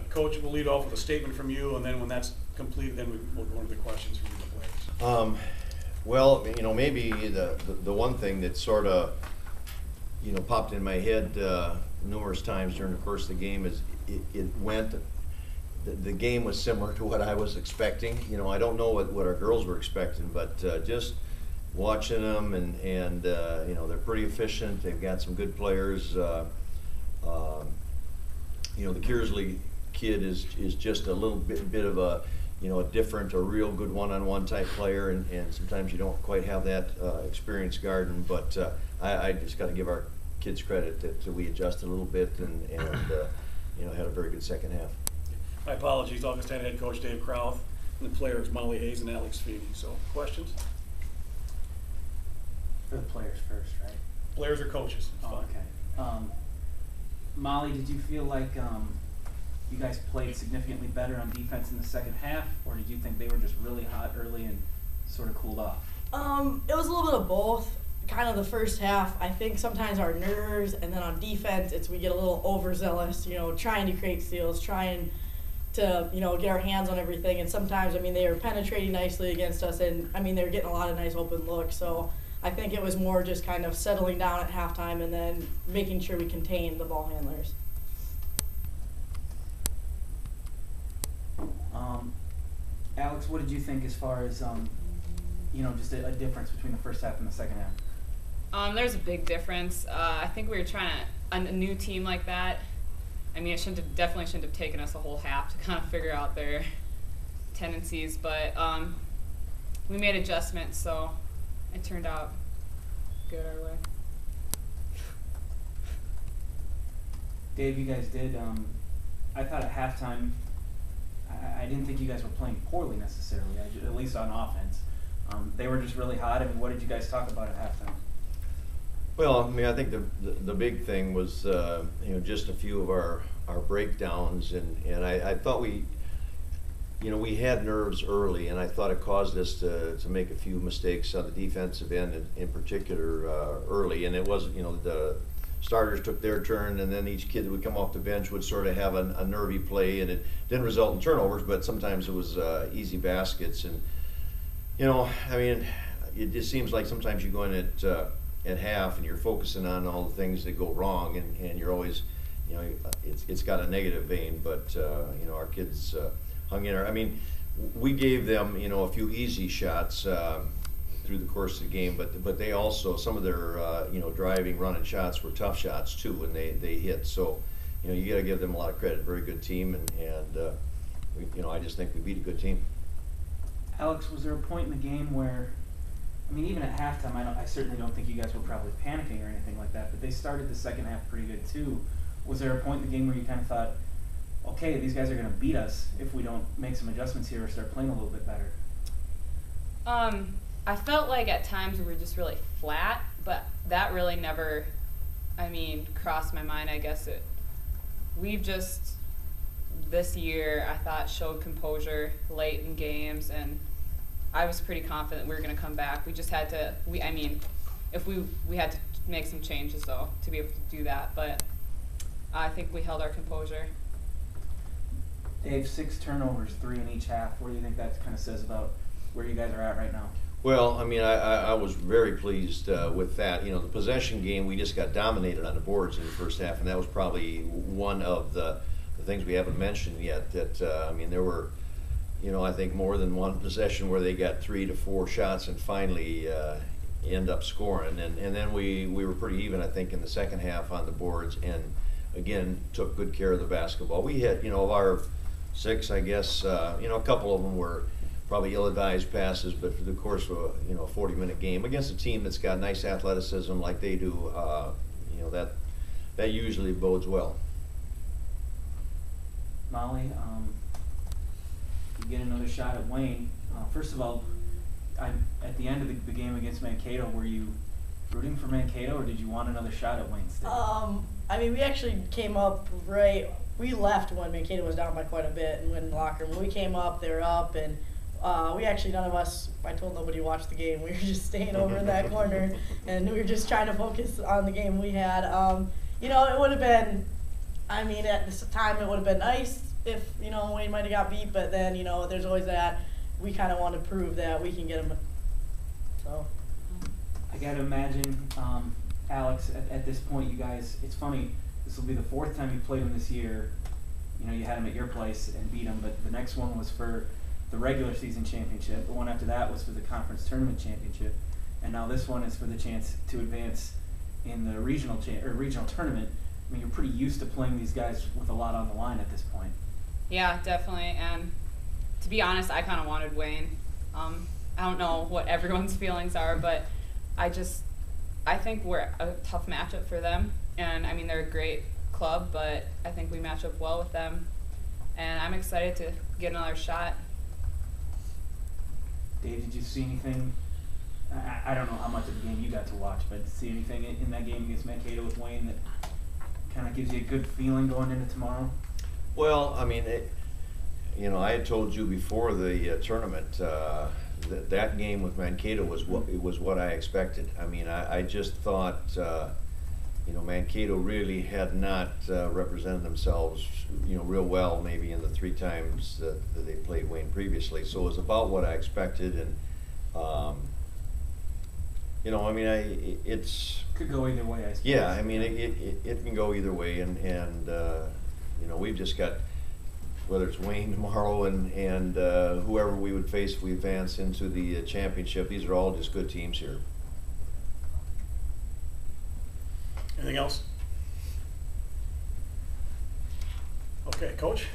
Coach, we'll lead off with a statement from you, and then when that's complete, then we'll go into the questions from the players. Well, maybe the one thing that sort of, popped in my head numerous times during the course of the game is the game was similar to what I was expecting. I don't know what our girls were expecting, but just watching them and they're pretty efficient. They've got some good players. The Kearsley kid is just a little bit of a a real good one-on-one type player, and sometimes you don't quite have that experience guarding. But I just got to give our kids credit that we adjusted a little bit and had a very good second half. My apologies, Augustana head coach Dave Krauth, and the players Molly Hayes and Alex Feeney. So, questions? For the players first, right? Players or coaches? Oh, okay. Molly, did you feel like you guys played significantly better on defense in the second half, or did you think they were just really hot early and sort of cooled off? It was a little bit of both. Kind of the first half, I think sometimes our nerves, and then on defense, we get a little overzealous, trying to create steals, trying to, get our hands on everything. And sometimes, they were penetrating nicely against us, and, they were getting a lot of nice open looks. So I think it was more just kind of settling down at halftime and then making sure we contained the ball handlers. Alex, what did you think as far as, just a difference between the first half and the second half? There's a big difference. I think we were trying a new team like that. It definitely shouldn't have taken us a whole half to kind of figure out their tendencies, but we made adjustments, so it turned out good our way. Dave, you guys did. I thought at halftime, I didn't think you guys were playing poorly necessarily, at least on offense. They were just really hot. What did you guys talk about at halftime? Well, I think the big thing was just a few of our breakdowns, and I thought we had nerves early, and I thought it caused us to make a few mistakes on the defensive end in particular early. And it was the starters took their turn, and then each kid that would come off the bench would sort of have a nervy play, and it didn't result in turnovers, but sometimes it was easy baskets. And it just seems like sometimes you go in at half and you're focusing on all the things that go wrong, and you're always, it's got a negative vein, but our kids hung in there. We gave them, a few easy shots through the course of the game, but they also, some of their, driving, running shots were tough shots too, and they hit. So, you got to give them a lot of credit. Very good team, and I just think we beat a good team. Alex, was there a point in the game where, even at halftime, I certainly don't think you guys were probably panicking or anything like that, but they started the second half pretty good too. Was there a point in the game where you kind of thought, okay, these guys are going to beat us if we don't make some adjustments here or start playing a little bit better? I felt like at times we were just really flat, but that really never, crossed my mind. I guess we've just, this year, I thought, showed composure late in games, and I was pretty confident we were going to come back. We just had to, we had to make some changes, though, to be able to do that, but I think we held our composure. Dave, 6 turnovers, 3 in each half. What do you think that kind of says about where you guys are at right now? Well, I was very pleased with that. The possession game, we just got dominated on the boards in the first half, and that was probably one of the things we haven't mentioned yet. That there were, I think more than one possession where they got 3 to 4 shots and finally end up scoring. And then we were pretty even, I think, in the second half on the boards, and again took good care of the basketball. We had, of our 6, I guess, a couple of them were probably ill-advised passes, but for the course of a 40-minute game against a team that's got nice athleticism like they do, that usually bodes well. Molly, you get another shot at Wayne. First of all, at the end of the game against Mankato, were you rooting for Mankato, or did you want another shot at Wayne State? We actually came up right. We left when Mankato was down by quite a bit and went in the locker room. When we came up, they were up, and we actually, none of us, I told nobody to watch the game. We were just staying over in that corner, and we were just trying to focus on the game we had. It would have been, I mean, at this time it would have been nice if, you know, Wayne might have got beat, but then, you know, there's always that, we kind of want to prove that we can get him. So. I gotta imagine, Alex, at this point, you guys, it's funny, this will be the 4th time you played him this year. You know, you had him at your place and beat him, but the next one was for the regular season championship. The one after that was for the conference tournament championship. And now this one is for the chance to advance in the regional tournament. I mean, you're pretty used to playing these guys with a lot on the line at this point. Yeah, definitely. And to be honest, I kind of wanted Wayne. I don't know what everyone's feelings are, but I think we're a tough matchup for them. And I mean, they're a great club, but I think we match up well with them. And I'm excited to get another shot. Dave, did you see anything? I don't know how much of the game you got to watch, but see anything in that game against Mankato with Wayne that kind of gives you a good feeling going into tomorrow? Well, I mean, you know, I had told you before the tournament that game with Mankato was what I expected. I mean, I just thought, you know, Mankato really had not represented themselves, you know, real well maybe in the 3 times that they played Wayne previously. So it was about what I expected, and you know, I mean, it's could go either way, I suppose. Yeah, I mean, it can go either way, and you know, we've just got, whether it's Wayne tomorrow and whoever we would face if we advance into the championship, these are all just good teams here. Anything else? Okay, Coach?